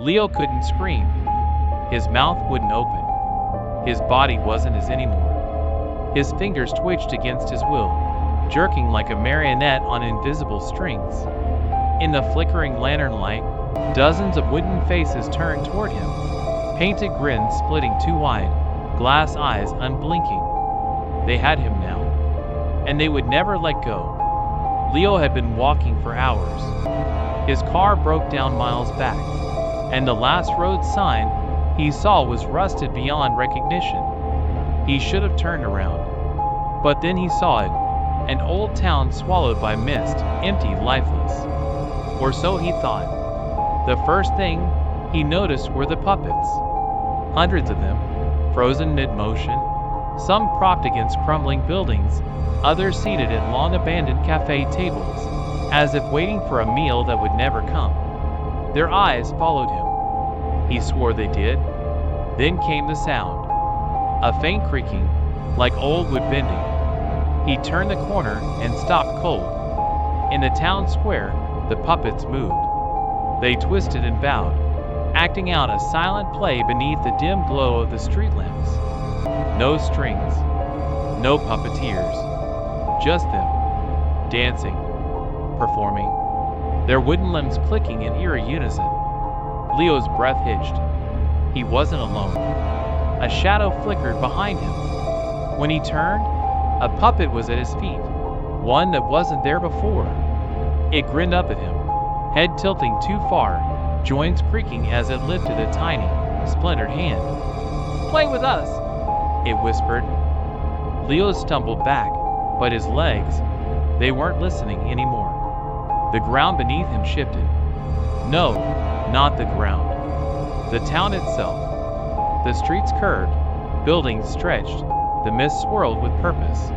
Leo couldn't scream. His mouth wouldn't open. His body wasn't his anymore. His fingers twitched against his will, jerking like a marionette on invisible strings. In the flickering lantern light, dozens of wooden faces turned toward him, painted grins splitting too wide, glass eyes unblinking. They had him now, and they would never let go. Leo had been walking for hours. His car broke down miles back, and the last road sign he saw was rusted beyond recognition. He should have turned around. But then he saw it, an old town swallowed by mist, empty, lifeless. Or so he thought. The first thing he noticed were the puppets. Hundreds of them, frozen mid-motion, some propped against crumbling buildings, others seated at long-abandoned cafe tables, as if waiting for a meal that would never come. Their eyes followed him. He swore they did. Then came the sound. A faint creaking, like old wood bending. He turned the corner and stopped cold. In the town square, the puppets moved. They twisted and bowed, acting out a silent play beneath the dim glow of the street lamps. No strings, no puppeteers, just them, dancing, performing, their wooden limbs clicking in eerie unison. Leo's breath hitched. He wasn't alone. A shadow flickered behind him. When he turned, a puppet was at his feet, one that wasn't there before. It grinned up at him, head tilting too far, joints creaking as it lifted a tiny, splintered hand. "Play with us," it whispered. Leo stumbled back, but his legs, they weren't listening anymore. The ground beneath him shifted. No, not the ground. The town itself. The streets curved, buildings stretched, the mist swirled with purpose.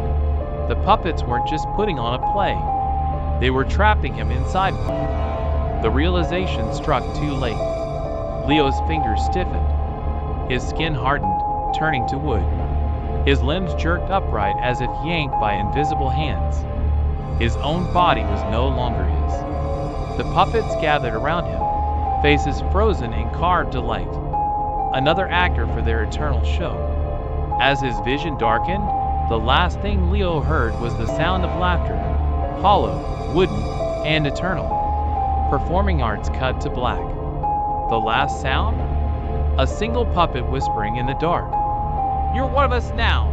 The puppets weren't just putting on a play. They were trapping him inside one. The realization struck too late. Leo's fingers stiffened. His skin hardened, turning to wood. His limbs jerked upright as if yanked by invisible hands. His own body was no longer his. The puppets gathered around him, faces frozen in carved delight. Another actor for their eternal show. As his vision darkened, the last thing Leo heard was the sound of laughter, hollow, wooden, and eternal. Performing arts cut to black. The last sound? A single puppet whispering in the dark. "You're one of us now.